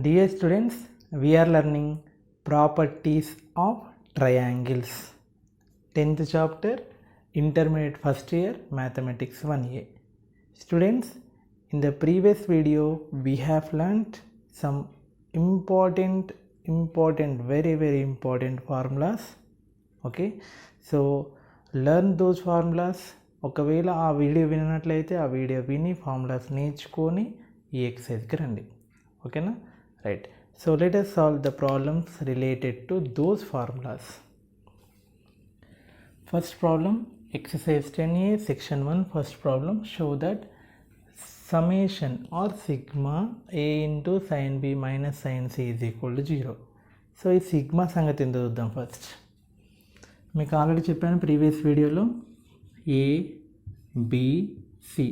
Dear students, we are learning properties of triangles. 10th chapter, intermediate first year, mathematics 1A. Students, in the previous video, we have learnt some important, very important formulas. Okay, so learn those formulas. ఒకవేళ ఆ video వినట్లయితే ఆ video విని formulas నేర్చుకొని ఈ ఎక్సర్సైజ్కి రండి. ఓకేనా? Right. So let us solve the problems related to those formulas. First problem, exercise 10A, section 1, first problem, show that summation or sigma a into sin b minus sin c is equal to 0. So ఈ sigma సంగతి ఎందుకు చూద్దాం. First మీకు already చెప్పాను previous వీడియోలో, A B C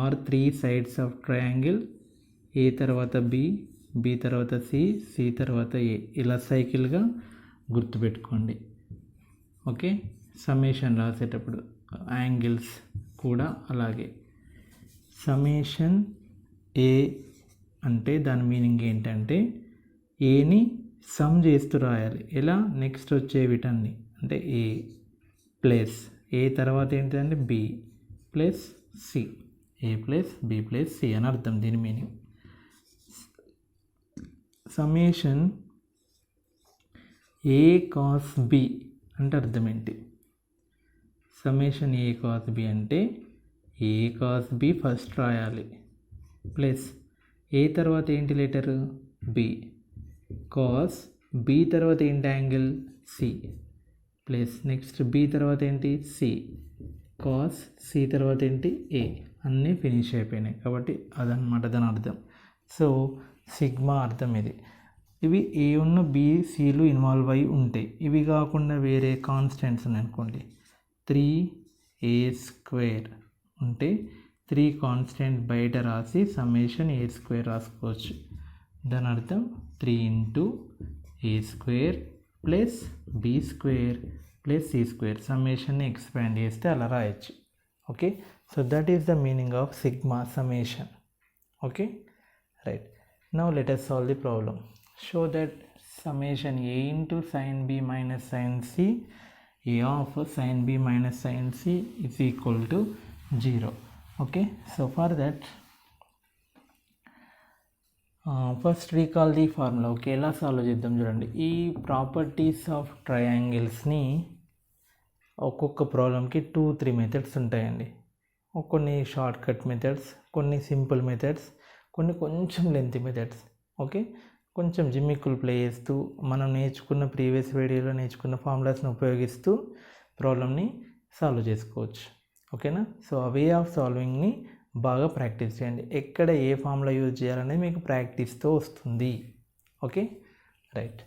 are 3 sides of triangle. A తర్వాత B, B తర్వాత C, C తర్వాత ఏ, ఇలా సైకిల్గా గుర్తుపెట్టుకోండి. ఓకే, సమ్మేషన్ రాసేటప్పుడు యాంగిల్స్ కూడా అలాగే. సమ్మేషన్ ఏ అంటే దాని మీనింగ్ ఏంటంటే ఏని సమ్ చేస్తూ రాయాలి. ఎలా? నెక్స్ట్ వచ్చే వీటన్ని అంటే ఏ ప్లస్ ఏ తర్వాత ఏంటంటే b plus c, a plus b plus c అని అర్థం దీని meaning. Summation a cos b అంటే అర్థం ఏంటి? సమ్మేషన్ ఏ కాస్ బి అంటే ఏ కాస్ బి ఫస్ట్ రాయాలి, ప్లస్ ఏ తర్వాత ఏంటి లెటరు బి, కాస్ బి తర్వాత ఏంటి angle c, plus next b తర్వాత ఏంటి సి, కాస్ సి తర్వాత ఏంటి ఏ. అన్నీ ఫినిష్ అయిపోయినాయి కాబట్టి అదనమాట దాని అర్థం. సో సిగ్మా అర్థం ఇది. ఇవి ఏ ఉన్న బి సిలు ఇన్వాల్వ్ అయి ఉంటాయి. ఇవి కాకుండా వేరే కాన్స్టెంట్స్ ఉన్నాయనుకోండి, 3a² ఉంటే 3 కాన్స్టెంట్ బయట రాసి సమ్మేషన్ a² రాసుకోవచ్చు. దాని అర్థం 3 into a² plus b² plus c². సమ్మేషన్ని ఎక్స్పాండ్ చేస్తే అలా రాయొచ్చు. Okay, so that is the meaning of sigma summation. Okay, right. Now let us solve the problem. Show that summation a into sin b minus sin c, a of sin b minus sin c is equal to 0. Okay, so for that first recall the formula. Okay, ఎలా solve చేద్దాం చూడండి. ఈ properties of ట్రయాంగిల్స్ని ఒక్కొక్క ప్రాబ్లంకి 2-3 methods ఉంటాయండి. కొన్ని short cut methods, కొన్ని simple methods, కొన్ని కొంచెం లెంతీ మెథడ్స్. ఓకే, కొంచెం జిమ్మిక్కులు ప్లే చేస్తూ మనం నేర్చుకున్న ప్రీవియస్ వీడియోలో నేర్చుకున్న ఫార్ములాస్ని ఉపయోగిస్తూ ప్రాబ్లమ్ని సాల్వ్ చేసుకోవచ్చు. ఓకేనా? సో ఆ వే ఆఫ్ సాల్వింగ్ని బాగా ప్రాక్టీస్ చేయండి. ఎక్కడ ఏ ఫార్ములా యూజ్ చేయాలనేది మీకు ప్రాక్టీస్తో వస్తుంది. Okay, right.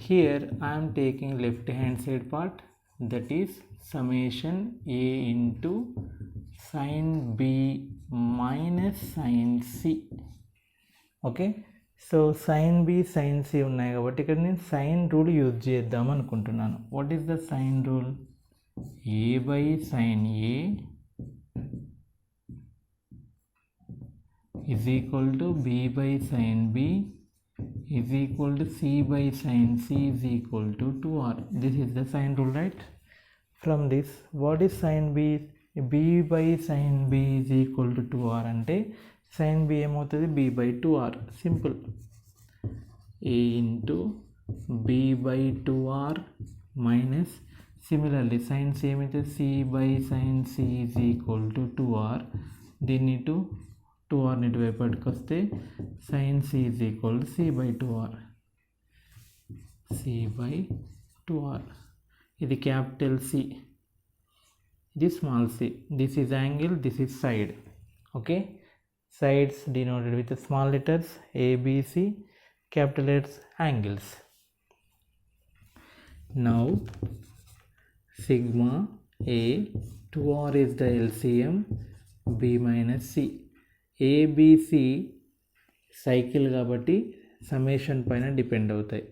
Here I'm taking left hand side part, that is summation a into sin b minus sin c. Okay, so sin b sin c ఉన్నాయి కాబట్టి ఇక్కడ నేను సైన్ రూల్ యూజ్ చేద్దాం అనుకుంటున్నాను. What is the sine rule? a by sine a is equal to b by sin b is equal to c by sin c is equal to 2r. This is the sine rule, right? From this, what is sin b? b by sin b is equal to 2r అంటే sin b ఏమవుతుంది? b by 2r. Simple. a into b by 2r minus similarly sin c ఏమైతే c by sin c is equal to 2r. దీన్ని 2r ని ఇటువైపు పట్టుకొస్తే sin c is equal to c by 2r. c by 2r. ఇది capital C, ఇది small c. This is angle, this is side. Okay, sides denoted with small letters ABC, capital letters angles. Now sigma a 2r is the LCM b minus c. ABC cycle కాబట్టి summation పైన depend అవుతాయి.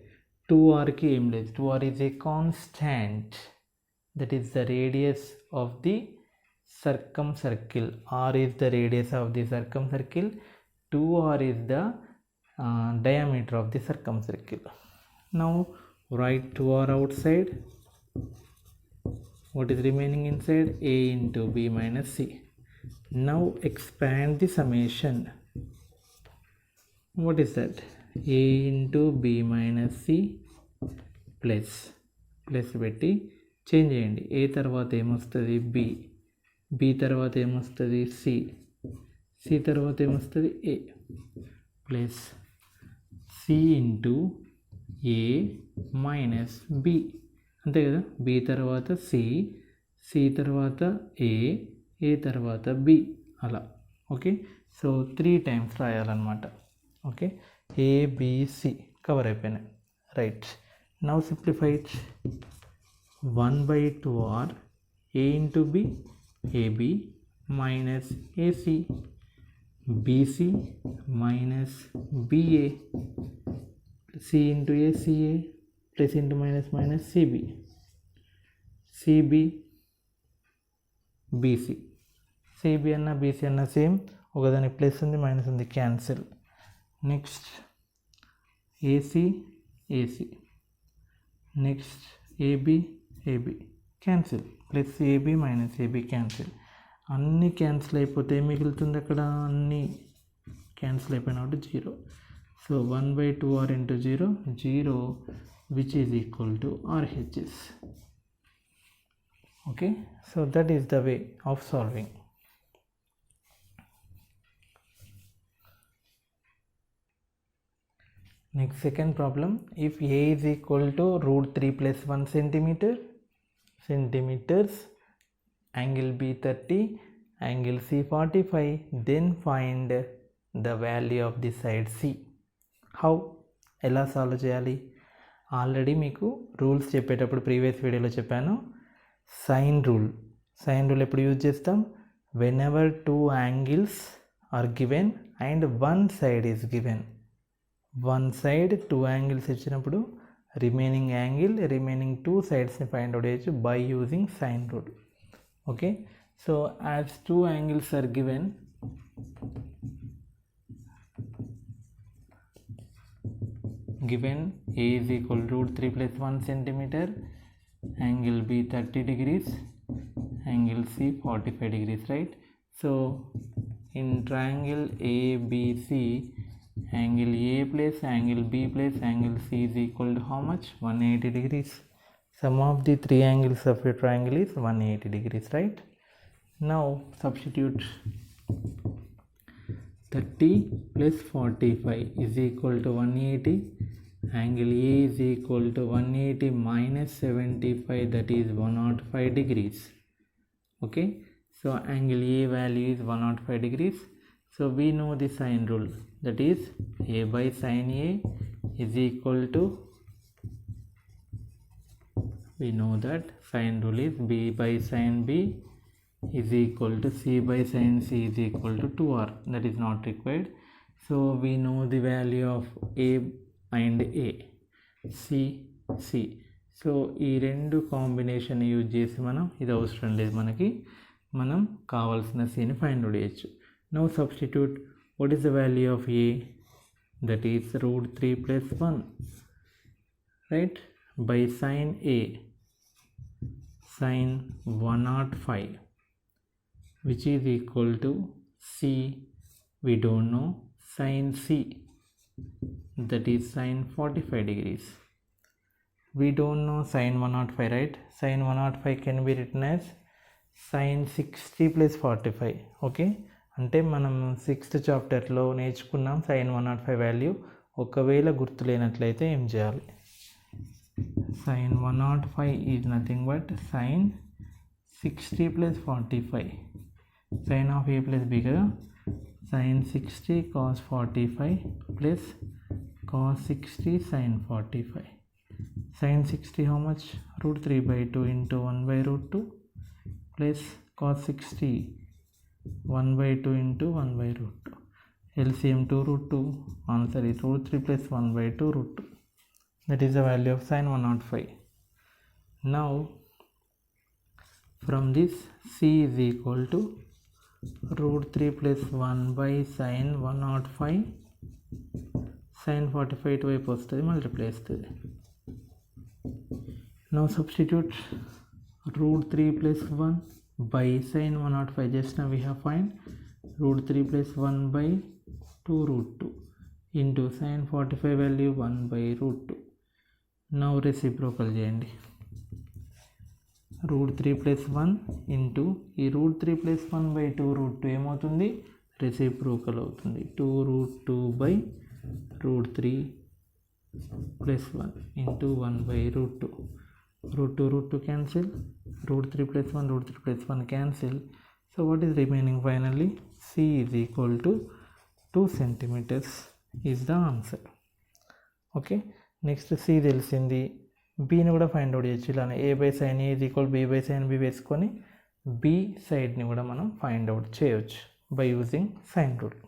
2rకి ఏం లేదు. 2r is a constant, that is the radius of the circumcircle. R is the radius of the circumcircle. 2r is the diameter of the circumcircle. Now write 2r outside. What is remaining inside? A into b minus c. Now expand the summation. What is that? A into b minus c plus పెట్టి change చేయండి. ఏ తర్వాత ఏమొస్తుంది? B. B తర్వాత ఏమొస్తుంది? C. C తర్వాత ఏమొస్తుంది? ఏ plus C into ఏ minus B. అంతే కదా. బి తర్వాత సి, సి తర్వాత ఏ, ఏ తర్వాత బి, అలా. ఓకే. సో 3 times రాయాలన్నమాట. ఓకే. ఏబిసి కవర్ అయిపోయినాయి. Right. Now simplify it. 1/2r a into b, ab minus ac, bc minus ba, c into a, ca, plus into minus minus cb, cb bc. cb అన్న bc అన్న same, ఒకదాని plus ఉంది minus ఉంది, cancel. Next ac ac, next AB AB cancel, plus AB minus AB cancel. అన్నీ cancel అయిపోతే మిగులుతుంది అక్కడ, అన్నీ క్యాన్సిల్ అయిపోయినప్పుడు 0. So 1/2r into 0, 0, which is equal to RHS. Okay, so that is the way of solving. Next, second problem. If a is equal to √3 plus 1 centimeters, angle B 30, angle C 45, then find the value of the side C. How? ఎలా solve చేయాలి? Already మీకు rules చెప్పేటప్పుడు previous వీడియోలో చెప్పాను. Sine rule ఎప్పుడు use చేస్తాం? whenever 2 angles are given and one side is given. One side 2 angles ఇచ్చినప్పుడు remaining 2 సైడ్స్ని ఫైండ్ అవుట్ చేయొచ్చు by using sine rule. Okay. So as 2 angles are given, a is equal to √3 plus 1 centimeter, angle B 30 degrees, angle C 45 degrees, right? So in triangle ABC, angle A plus angle B plus angle C is equal to how much? 180 degrees. Sum of the 3 angles of a triangle is 180 degrees, right? Now substitute 30 plus 45 is equal to 180. Angle A is equal to 180 minus 75, that is 105 degrees. Okay, so angle A value is 105 degrees. So we know the sine rule, that is A by sine A is equal to, we know that sine rule is B by sine B is equal to C by sine C is equal to 2R. That is not required. So we know the value of A and A, C. So ఈ రెండు combination use చేసి మనం, ఇది అవసరం లేదు మనకి, మనం కావాల్సిన సిని ఫైండ్ అవుట్ చేయొచ్చు. Now substitute what is the value of A? That is √3 plus 1, right? By sine A, sine 105, which is equal to C, we don't know, sine C, that is sine 45 degrees. We don't know sine 105, right? Sine 105 can be written as sine 60 plus 45. Okay, అంటే మనం 6th చాప్టర్లో నేర్చుకున్నాం sign 105 value. ఒకవేళ గుర్తులేనట్లయితే ఏం చేయాలి? Sine 105 is nothing but sine 60 plus 45, sine of A plus B కదా. Sine 60 cos 45 plus cos 60 sine 45. Sine 60 how much? √3/2 into 1/√2 plus cos 60 1/2 into 1/√2. LCM 2√2. Answer is √3 plus 1/2 √2. That is the value of sine 105. Now from this C is equal to root 3 plus 1 by sin 105 sin 45 ఇటువైపు వస్తుంది, multiply వస్తుంది. Now substitute root 3 plus 1 by sin 105. Just now we have find root 3 plus 1 by 2 root 2 into sin 45 value 1 by root 2. Now reciprocal చేయండి. root 3 plus 1 into ఈ root 3 plus 1 by 2 root 2 ఏమవుతుంది, reciprocal అవుతుంది. 2 root 2 by root 3 plus 1 into 1 by root 2. root 2 cancel, root 3 plus 1 root 3 plus 1 cancel. So what is remaining finally, c is equal to 2 centimeters is the answer. Okay, next c తెలిసింది, b ని కూడా find out చేయొచ్చు. ఇలానే a by sin a is equal b by sin b వేసుకొని b సైడ్ని కూడా మనం find out చేయొచ్చు by using sin rule.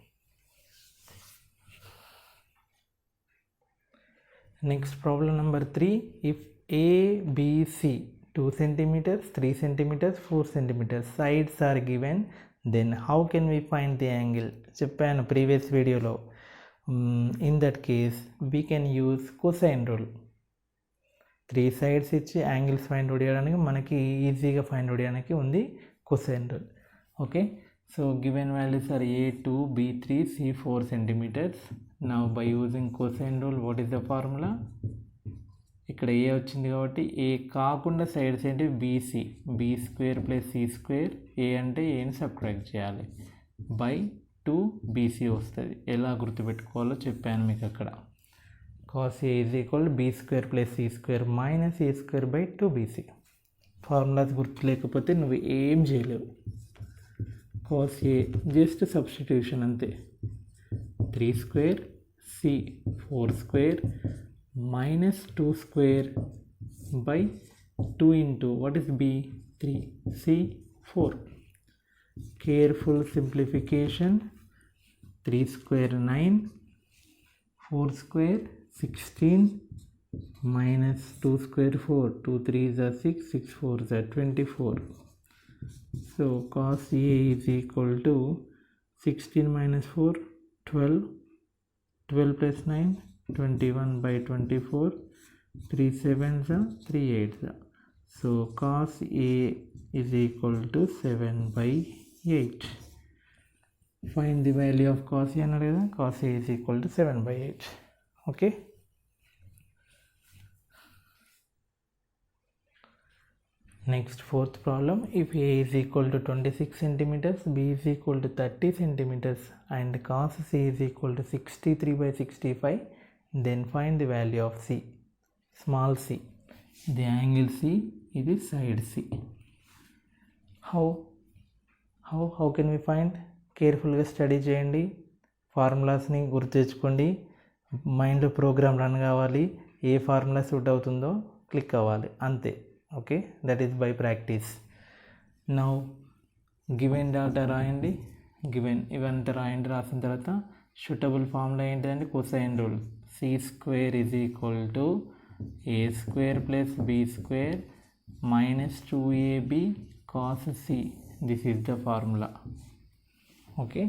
Next problem number 3, if a b c 2 centimeters 3 centimeters 4 centimeters sides are given, then how can we find the angle? చెప్పాను previous వీడియోలో. In that case we can use cosine rule. 3 sides ఇచ్చి angles find out చేయడానికి మనకి ఈజీగా find out చేయడానికి ఉంది cosine rule. Okay, so given values are a2 b3 c4 centimeters. Now by using cosine rule, what is the formula? ఇక్కడ ఏ వచ్చింది కాబట్టి ఏ కాకుండా సైడ్స్ ఏంటి BC, B square plus C square, A అంటే ఏని సబ్ట్రాక్ట్ చేయాలి బై 2 బీసీ వస్తుంది. ఎలా గుర్తుపెట్టుకోవాలో చెప్పాను మీకు అక్కడ. Cos a is equal b square plus C square minus A square by 2 BC. Formulas గుర్తు లేకపోతే నువ్వు ఏం చేయలేవు. కాస్ ఏ జస్ట్ సబ్స్టిట్యూషన్ అంతే. 3 square c 4 square minus 2 square by 2 into what is b 3 c 4. Careful simplification. 3 square 9 4 square 16 minus 2 square 4 2 3s are 6 6 4s are 24. So cos a is equal to 16 minus 4 12 12 plus 9 21 by 24 3 7s are 3 8s are. So cos a is equal to 7 by 8. Find the value of cos a అన్నాడు కదా, cos a is equal to 7 by 8. Okay, next fourth problem, if a is equal to 26 centimeters b is equal to 30 centimeters and cos c is equal to 63 by 65, then find the value of c. Small c, the angle c, ఇది side c. How can we find? కేర్ఫుల్గా study చేయండి, ఫార్ములాస్ని గుర్తు తెచ్చుకోండి, మైండ్లో program run కావాలి, ఏ formula suit అవుతుందో క్లిక్ అవ్వాలి అంతే. Okay, that is by practice. Now given data రాయండి, గివెన్ ఇవంతా రాయండి. రాసిన తర్వాత షూటబుల్ ఫార్ములా ఏంటిదంటే cosine rule. C square is equal to A square plus b square minus 2ab cos c. This is the formula. Okay,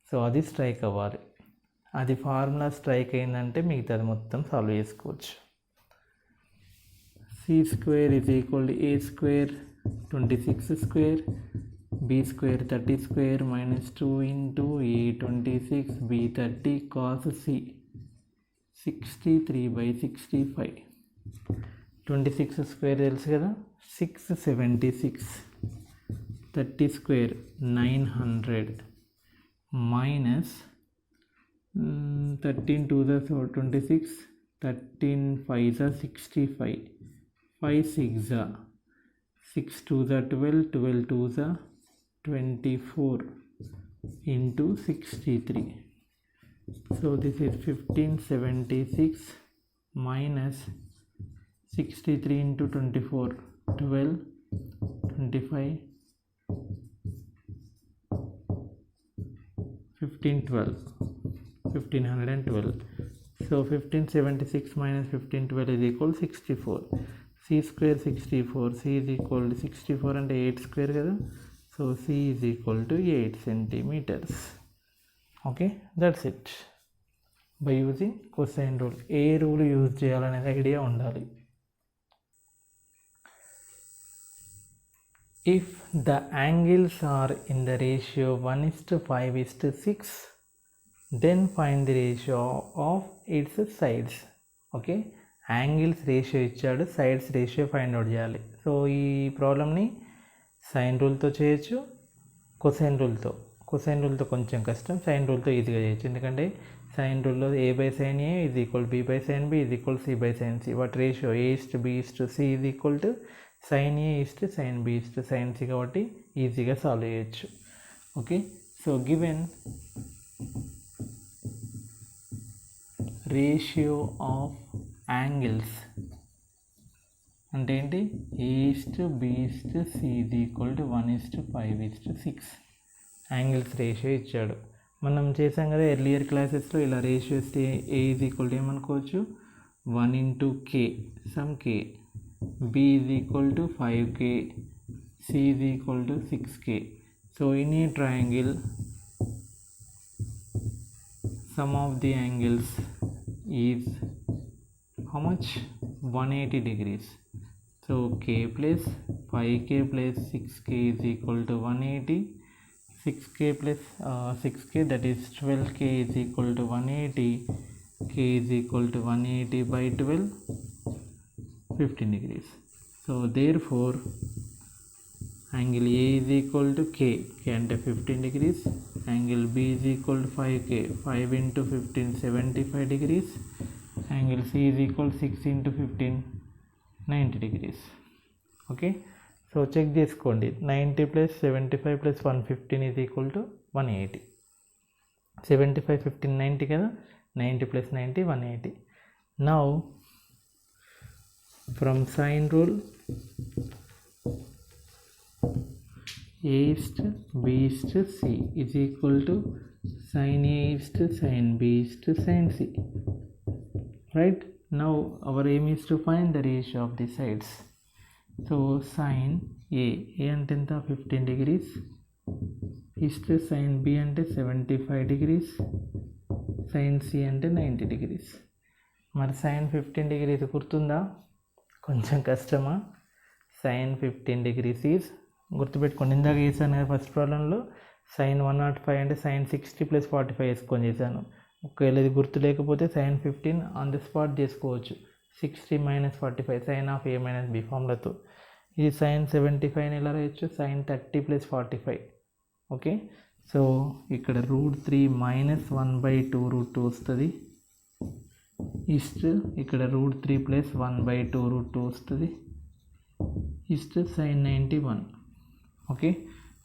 so అది strike అవ్వాలి. అది formula strike అయిందంటే మిగతాది మొత్తం సాల్వ్ చేసుకోవచ్చు. C square is equal to A square 26 square b square 30 square minus 2 into a 26 b 30 cos c 63 by 65. 26 square తెలుసు కదా, 676. 30 square 900 minus 13 2 the 26, 13 5 the 65, 5 6 the 6 2 the 12, 12 2 the 24 into 63. So this is 1576 minus 63 into 24, 12, 25, 1512, 1512. So 1576 minus 1512 is equal 64. C square 64, C is equal to 64 and 8 square కదా. So So C is equal to 8 centimeters. Okay, that's it. By using cosine rule. A rule use చేయాలనేది idea ఉండాలి. If the angles are in the ratio 1:5:6, then find the ratio of its sides. Okay, angles ratio ఇచ్చాడు, sides ratio find out చేయాలి. So ఈ ప్రాబ్లమ్ని sign రూల్తో చేయొచ్చు, cosine రూల్తో కొంచెం కష్టం, sign రూల్తో ఈజీగా చేయొచ్చు. ఎందుకంటే sign రూల్లో A/sin A is equal to B/sin B is equal to C/sin C. వాటి ratio A:B:C is equal to sin A:sin B:sin C కాబట్టి ఈజీగా సాల్వ్ చేయొచ్చు. Okay, so given ratio of angles అంటే ఏంటి, A:B:C is equal to 1:5:6. Angles ratio ఇచ్చాడు. మనం చేసాం కదా ఎర్లియర్ క్లాసెస్లో, ఇలా ratios A is equal to ఏమనుకోవచ్చు, 1/k, some k, B is equal to 5k, C is equal to 6k. So in a triangle, sum of the angles is how much, 180 degrees. So k plus 5k plus 6k is equal to 180. 6k plus 6k, that is 12k is equal to 180. K is equal to 180 by 12, 15 degrees. So therefore angle A is equal to k అంటే 15 degrees. Angle B is equal to 5k, 5 into 15, 75 degrees. Angle C is equal to 6 into 15, 90 degrees. Okay, so check చేసుకోండి. 90 + 75 + 115 is equal to 180. 75, 15, 90 కదా, 90 + 90, 180. Now from sine rule, A:B:C is equal to sin A:sin B:sin C. Right, now our aim is to find the ratio of the sides. So sin A అంటే ఎంత, 15 degrees, ఇస్తే sin B అంటే 75 degrees, sin C అంటే 90 degrees. మరి sin 15 degrees గుర్తుందా, కొంచెం కష్టమా? sin 15 degrees is, గుర్తుపెట్టుకోండి, ఇందాక చేశాను కదా ఫస్ట్ ప్రాబ్లంలో, sin 105 అంటే sin 60 + 45 వేసుకొని చేశాను. ఒకవేళ ఇది గుర్తు లేకపోతే sin 15 ఆన్ ది స్పాట్ చేసుకోవచ్చు. 60 - 45 sin of A - B ఫార్ములాతో. ఇది sin 75 ఎలా రాయొచ్చు, sin 30 + 45. ఓకే, సో ఇక్కడ √3 - 1/2 √2 వస్తుంది. ఇక్కడ √3 + 1/2 √2 వస్తుంది. sin 91. ఓకే,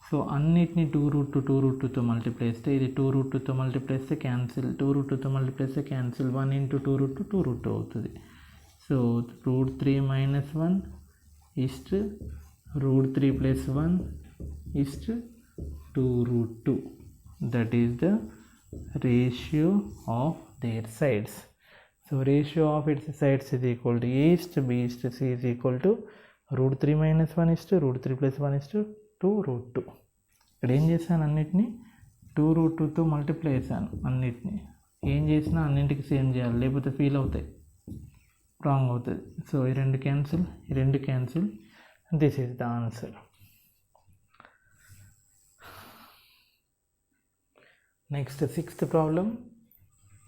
సో అన్నిటిని 2√2తో మల్టిప్లై చేస్తే, ఇది 2√2తో మల్టిప్లై చేస్తే క్యాన్సిల్, 2√2తో మల్టిప్లై చేస్తే క్యాన్సిల్, 1 × 2√2 2√2 అవుతుంది. So √3 - 1 √3 + 1 2√2. That is the ratio of their sides. So ratio of its sides is equal to A:B:C is equal to √3 - 1 √3 + 1 2√2. ఇక్కడ ఏం చేశాను, అన్నిటినీ 2√2తో మల్టిప్లై చేశాను. అన్నిటినీ ఏం చేసినా అన్నింటికి సేమ్ చేయాలి, లేకపోతే ఫీల్ అవుతాయి, రాంగ్ అవుతుంది. సో ఈ రెండు cancel, this is the answer. Next 6th problem.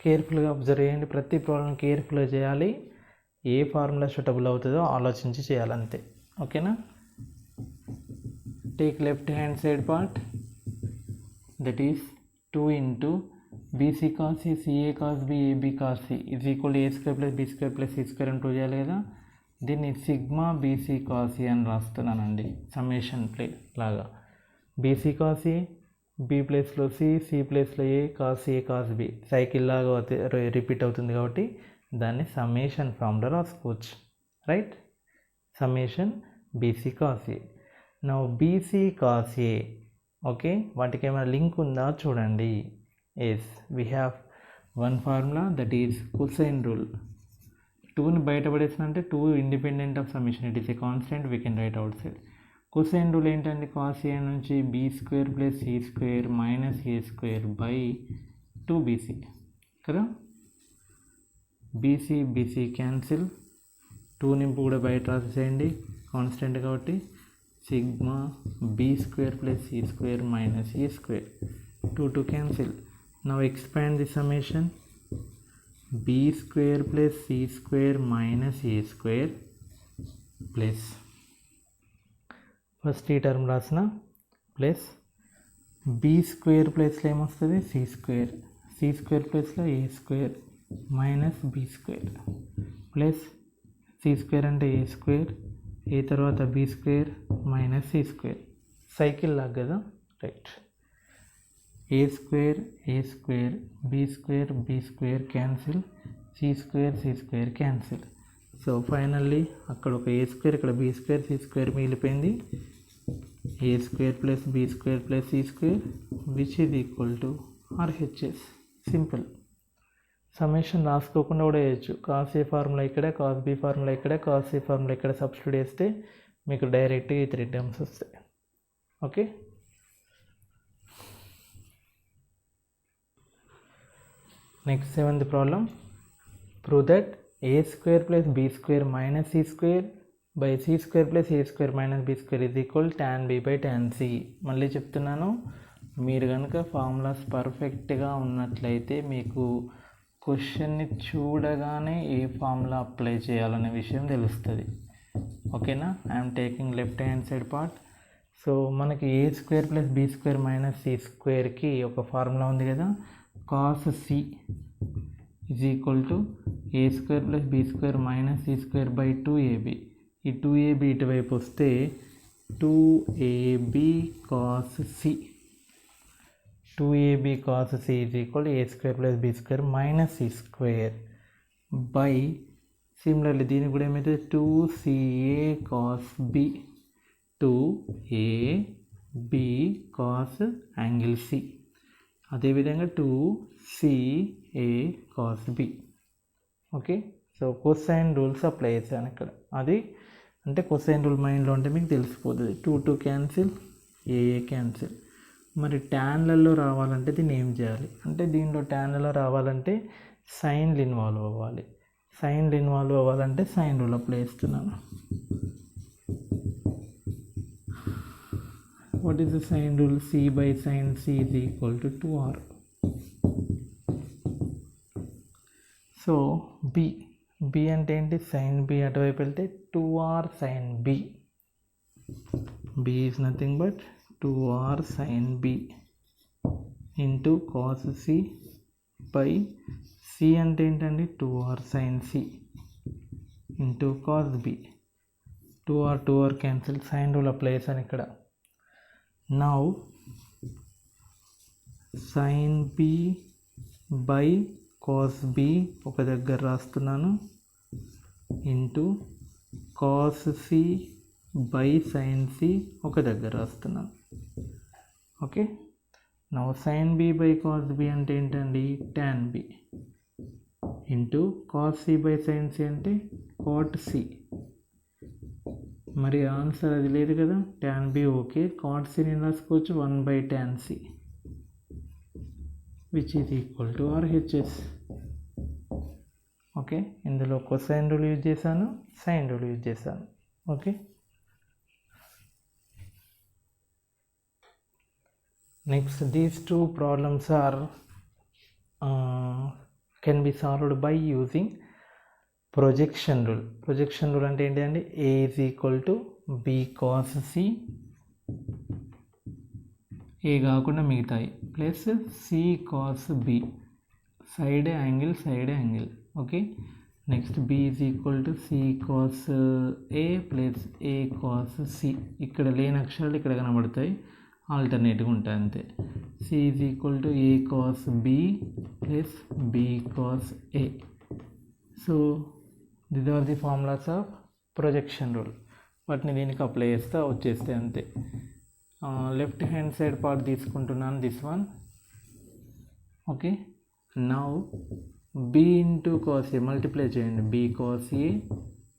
కేర్ఫుల్గా అబ్జర్వ్ చేయండి, ప్రతి ప్రాబ్లం కేర్ఫుల్గా చేయాలి. ఏ ఫార్ములా సూటబుల్ అవుతుందో ఆలోచించి చేయాలి, అంతే. ఓకేనా? Take left hand side part, that is 2 × BC cos A, CA cos B, AB cos C is equal to A² + B² + C² అని ప్రూవ్ చేయాలి కదా. దీన్ని సిగ్మా BC cos A అని రాస్తున్నానండి, సమ్మేషన్ ప్లే లాగా. BC cos A, B ప్లేస్లో C, C ప్లేస్లో A, cos A cos B cycle లాగా repeat అవుతుంది కాబట్టి దాన్ని సమ్మేషన్ ఫామ్లో రాసుకోవచ్చు. Right, summation BC cos A. Now BC cos A, okay, వాటికి ఏమైనా లింక్ ఉందా చూడండి. Yes, we have one formula, that is cosine rule. 2ని బయటపడేసిన అంటే 2 independent of summation, it is a constant, we can write outside. Cosine rule ఏంటంటే cos a నుంచి b square plus C square minus A square by 2bc కదా. BC cancel, 2 నింపు కూడా బయట రాసేసేయండి కాన్స్టెంట్ కాబట్టి. Sigma B square plus C square minus A square, 2 cancel. Now expand the summation, B square plus C square minus A square plus first ఈ term రాసిన plus B square ప్లస్లో ఏమొస్తుంది C square ప్లస్లో A square minus be square plus C square అంటే A square, A తర్వాత B square minus C square. Cycle లాగా కదా, right. A square be square cancel, C square cancel. So finally అక్కడ ఒక A square, ఇక్కడ B square C square మిగిలిపోయింది. A square plus B square plus C square which is equal to RHS. Simple. Summation రాసుకోకుండా కూడా వేయచ్చు. Cos A formula ఇక్కడ, cos B formula ఇక్కడ, cos C formula ఇక్కడ సబ్స్టిట్యూట్ చేస్తే మీకు డైరెక్ట్గా ఈ 3 టర్మ్స్ వస్తాయి. Okay. Next 7th problem. Prove that A square plus B square minus C square by C square plus a square minus be square is equal tan b by tan c. మళ్ళీ చెప్తున్నాను, మీరు కనుక formulas పర్ఫెక్ట్గా ఉన్నట్లయితే మీకు క్వశ్చన్ని చూడగానే ఏ formula apply చేయాలనే విషయం తెలుస్తుంది. ఓకేనా. I'm taking left hand side part. So మనకి A square plus B square minus C స్క్వేర్కి ఒక ఫార్ములా ఉంది కదా, cos C is equal to A square plus B square minus C square by 2ab. ఈ 2ab ఇటువైపు వస్తే 2ab cos సి, 2ab cos c is equal to a square plus b square minus c square by similarly దీనికి కూడా ఏమైతే 2ca cos b, 2ab cos angle c, అదేవిధంగా 2ca cos b. Okay. So cosine rules apply చేశాను ఇక్కడ. అది అంటే cosine rule మైండ్లో ఉంటే మీకు తెలిసిపోతుంది. 2 క్యాన్సిల్, ఏ క్యాన్సిల్. మరి ట్యాన్లలో రావాలంటే దీన్ని ఏం చేయాలి అంటే, దీనిలో ట్యాన్లలో రావాలంటే సైన్లు ఇన్వాల్వ్ అవ్వాలి. సైన్లు ఇన్వాల్వ్ అవ్వాలంటే సైన్ రూల్ అప్లై చేస్తున్నాను. What is the sine rule? C by sine c is equal to 2r. So b అంటే ఏంటి? సైన్ బి అటువైపు వెళ్తే 2r sine b. B is nothing but 2r sin b into cos c by c అంటే ఏంటండి? 2r sin c into cos b. 2r cancel, sine rule apply చేశాను ఇక్కడ. Now sin b by cos b ఒక దగ్గర రాస్తున్నాను into cos c by sin c ఒక దగ్గర రాస్తున్నాను. Okay. Now sin b by cos b అంటే ఏంటండి? tan b into cos c by sin c అంటే cot c. మరి ఆన్సర్ అది లేదు కదా, tan b okay, cot c నేను రాసుకోవచ్చు 1 by tan c which is equal to RHS. Okay. ఇందులో కొసైన్ రూల్ యూజ్ చేశాను, సైన్ రూల్ యూజ్ చేశాను. Okay. Next, these two problems are can be solved by using projection rule. Projection rule అంటే ఏంటి అండి? A is equal to B cos C, A కాకుండా మిగతాయి plus C cos B, side angle. Okay. Next B is equal to C cos A plus A cos C. ఇక్కడ లేని అక్షరాలు ఇక్కడ కనబడతాయి, ఆల్టర్నేట్గా ఉంటాయి అంతే. C is equal to A cos B plus B cos A. So these are the formulas of projection rule. వాటిని దీనికి అప్లై చేస్తే వచ్చేస్తే అంతే. లెఫ్ట్ హ్యాండ్ సైడ్ పార్ట్ తీసుకుంటున్నాను, this one. Okay. Now B into cos A multiply చేయండి. B cos A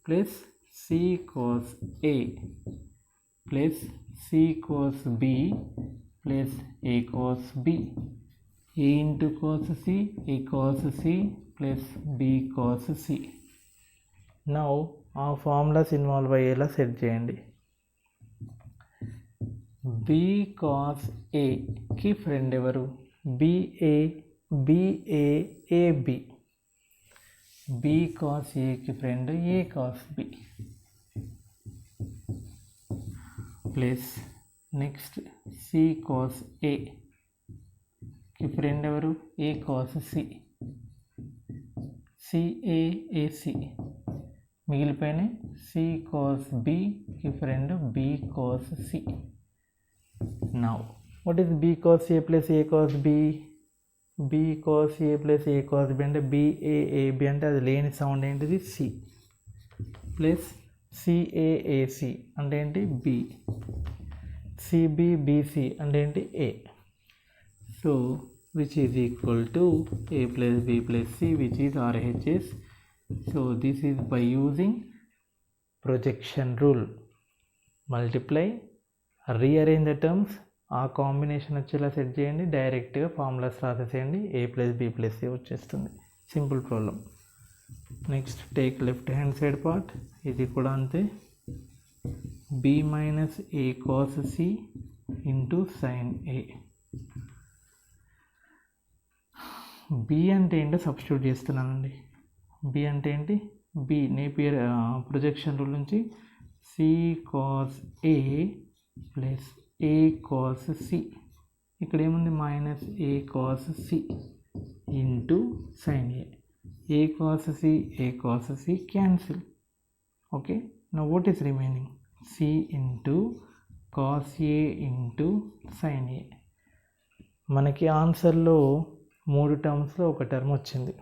plus C cos A plus C cos B plus A cos B. A into cos C, A cos C plus B cos C. Now ఆ formulas involve అయ్యేలా set చేయండి. B cos A కి friend ఎవరు? BA, BA, AB. B cos A కి friend A cos B. Plus next C cos A కి friend ఎవరు? A cos C. CA, AC. మిగిలిపోయిన C cos B కి friend B cos C. Now what is B cos A plus A cos B? B cos A plus A cos B అంటే BAAB అంటే అది లేని sound ఏంటిది? C plus CAAC అంటే ఏంటి? B. CBBC అంటే ఏంటి? A. So which is equal to A plus B plus C, which is RHS. So this is by using projection rule. Multiply, rearrange the terms, ఆ combination వచ్చేలా set చేయండి, డైరెక్ట్గా formulas రాసేసేయండి, A plus B plus C వచ్చేస్తుంది. Simple problem. Next take left hand side part, ఇది కూడా అంతే. B minus A cos C into sin A. B అంటే ఏంటో సబ్స్టిట్యూట్ చేస్తున్నానండి. B అంటే ఏంటి? B నేపియర్ ప్రొజెక్షన్ రూల్ నుంచి C cos A plus A cos C. ఇక్కడ ఏముంది? Minus A cos C into sin A. A cos C, A cos C cancel. Okay, now what is remaining? C into cos A into sin A. మనకి ఆన్సర్లో 3 టర్మ్స్లో ఒక term వచ్చింది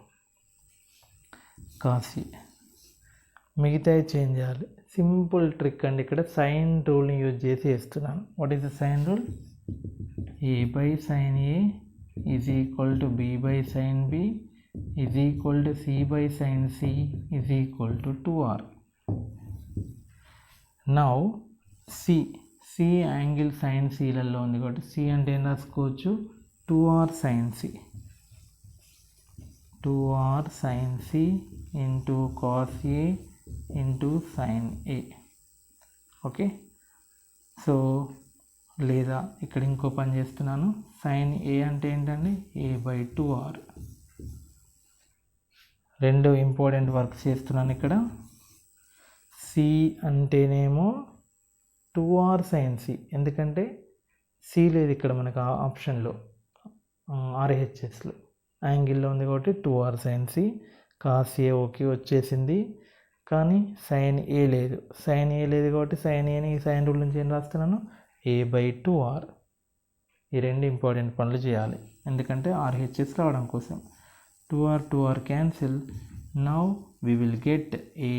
cos A. మిగతాయి change చేయాలి. Simple trick అండి. ఇక్కడ sine రూల్ని use చేసి వేస్తున్నాను. What is the sine rule? A by sine A is equal to B by sine B is equal to C by sine C is equal to 2R. Now C angle sine Cలలో ఉంది కాబట్టి C అంటే ఏం రాసుకోవచ్చు? 2R sine C. 2R sin C into cos A into sin A. Okay, so లేదా ఇక్కడ ఇంకో పని చేస్తున్నాను. sin A అంటే ఏంటండి? A by 2R. రెండు ఇంపార్టెంట్ వర్క్స్ చేస్తున్నాను ఇక్కడ. C అంటేనేమో 2R sin C, ఎందుకంటే C లేదు ఇక్కడ మనకు ఆప్షన్లో, RHSలో యాంగిల్లో ఉంది కాబట్టి 2R sin C. cos A okay వచ్చేసింది, కానీ sin A లేదు. sin A లేదు కాబట్టి sin Aని ఈ సైన్ రూల్ నుంచి ఏం రాస్తున్నాను? A by 2R. ఈ రెండు ఇంపార్టెంట్ పనులు చేయాలి, ఎందుకంటే RHS రావడం కోసం. 2R cancel. Now we will get A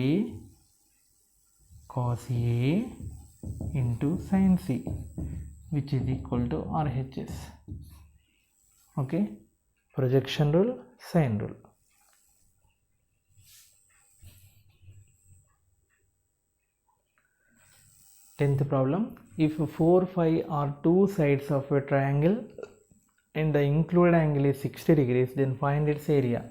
cos A into sin C which is equal to RHS. Okay, projection rule, sine rule. Tenth problem. If 4, 5 are two sides of a triangle and the included angle is 60 degrees, then find its area.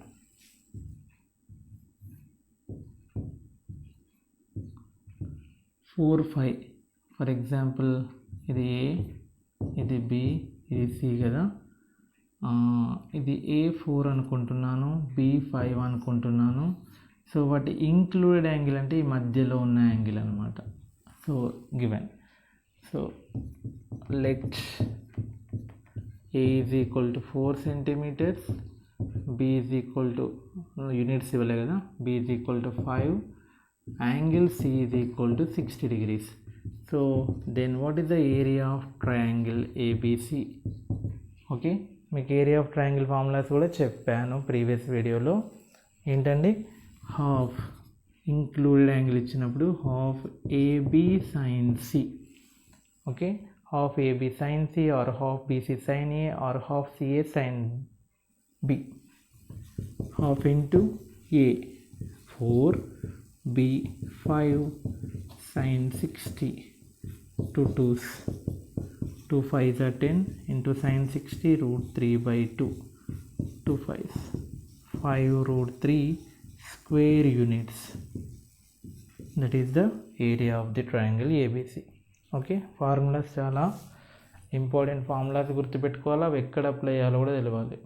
Four, 5. For example, ఇది A, ఇది B, ఇది C కదా. ఇది A4 అనుకుంటున్నాను, B5 అనుకుంటున్నాను. So వాటి included angle అంటే ఈ మధ్యలో ఉన్న యాంగిల్ అనమాట. So given. So let A is equal to 4 centimetres, B is equal to units ఇవ్వలే కదా, B is equal to 5, angle C is equal to 60 degrees. So then what is the area of triangle ABC? Okay, మీకు area of triangle formulas కూడా చెప్పాను previous వీడియోలో. ఏంటండి? Half included angle ఇచ్చినప్పుడు half AB sin C. Okay, half AB sin C or half BC sin A or half CA sin B. Half into A 4, B 5 sin 60 2 2s, 2 5s are 10 into sin 60 root 3 by 2, 2 5s, 5 root 3 square units, that is the area of the triangle ABC. Okay, formulas చాలా important. Formulas గుర్తుపెట్టుకోవాలి, అవి ఎక్కడ apply చేయాలో కూడా తెలియాలి.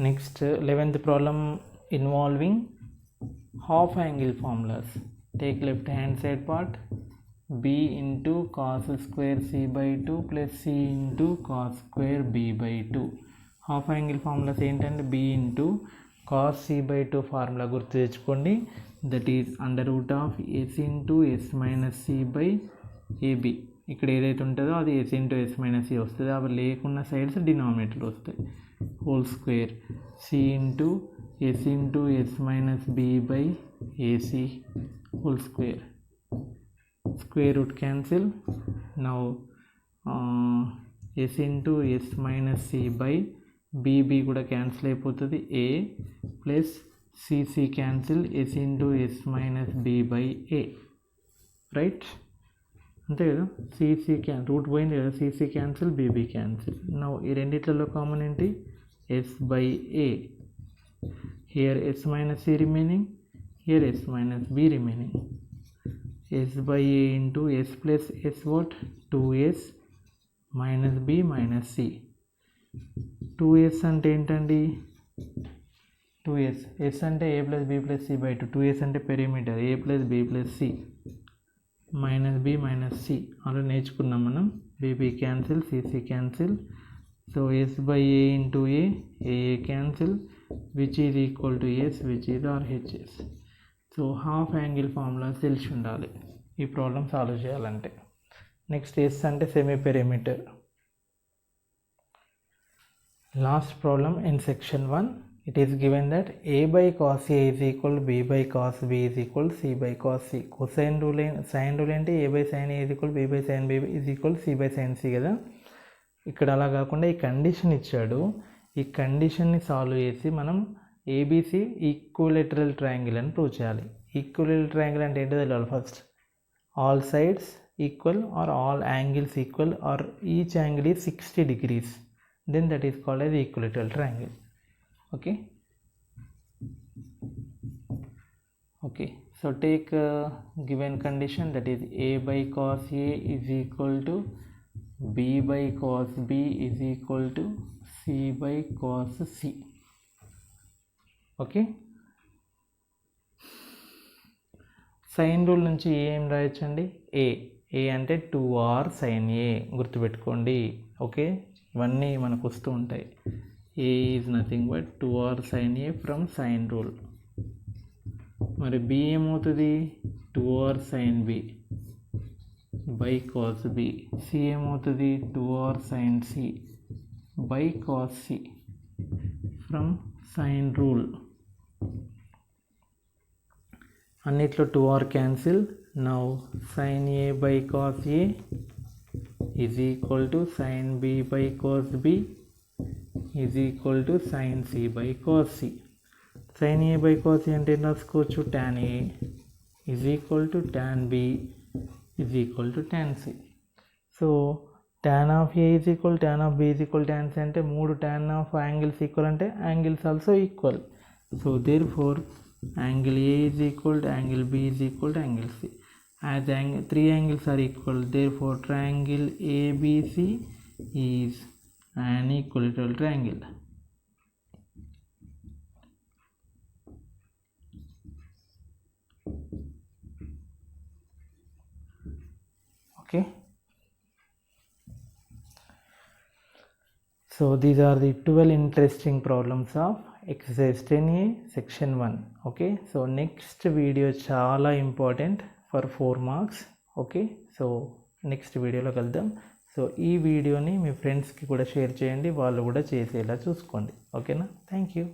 Next 11th problem involving half angle formulas. Take left hand side part, b into cos square c by 2 plus c into cos square b by 2. Half angle formulas ఏంటంటే b into cos c by 2 formula గుర్తు తెచ్చుకోండి. That is under root of s into s minus c by ab. ఇక్కడ ఏదైతే ఉంటుందో అది s into s minus c వస్తుంది, అవి లేకున్న సైడ్స్ డినామినేటర్ వస్తాయి. Whole square c into s minus b by ac whole square. Square root cancel. Now s into s minus c by b కూడా cancel అయిపోతుంది. a plus cc cancel, s into s minus b by a, right? అంతే కదా, cc route పోయింది కదా, cc cancel, bb cancel. నా ఈ రెండిట్లలో common ఏంటి? s by a. Here s minus c remaining, here s minus b remaining. S by a into s plus s what? 2s minus b minus c. 2s అంటే ఏంటండి? 2s, s అంటే a plus b plus c by 2. 2s అంటే perimeter, a plus b plus c minus b minus c. అలా నేర్చుకున్నాం మనం. bb cancel, cc cancel. So s by a into a cancel, which is equal to s, which is RHS. So half angle formulas తెలిసి ఉండాలి ఈ problem solve చేయాలంటే. Next s అంటే semi perimeter. Last problem in section 1, it is given that a by cos a is equal to b by cos b is equal to c by cos c. Cosine rule, sine rule అంటే a by sin a is equal to b by sin b is equal to c by sin c కదా. ఇక్కడ అలా కాకుండా ఈ condition ఇచ్చాడు, ఈ కండిషన్ని solve చేసి మనం ఏబిసి ఈక్విలేటరల్ ట్రయాంగిల్ అని ప్రూవ్ చేయాలి. ఈక్విలేటరల్ ట్రయాంగిల్ అంటే ఏంటో తెలియాలి first. All sides equal or all angles equal or each angle is 60 degrees, then that is called as equilateral triangle. Okay okay so take given condition, that is a by cos a is equal to b by cos b is equal to c by cos c. Okay, sine rule నుంచి ఏం రాయొచ్చండి? ఏ అంటే 2r sin a గుర్తుపెట్టుకోండి. Okay, ఇవన్నీ మనకు వస్తూ ఉంటాయి. a is nothing but 2r sin a from sine rule. మరి b ఏమవుతుంది? 2r sin b by cos b. c ఏమవుతుంది? 2r sin c by cos c from sine rule. అన్నిట్లో 2r cancel. Now sin a by cos a is equal to sin b by cos b is equal to sin c by cos c. sin a by cos c అంటే రాసుకోవచ్చు, tan a is equal to tan b is equal to tan c. So tan of a is equal, tan of b is equal, tan c అంటే 3 tan of angles equal అంటే angles also equal. So therefore angle a is equal to angle b is equal to angle c. As 3 angles are equal, therefore triangle ABC is an equilateral triangle. Okay, so these are the 12 interesting problems of exercise 10a section 1. okay, so next video చాలా important for 4 marks. Okay, so next వీడియోలో కలుద్దాం. So ఈ వీడియోని మీ ఫ్రెండ్స్కి కూడా share చేయండి, వాళ్ళు కూడా చేసేలా చూసుకోండి. ఓకేనా? Thank you.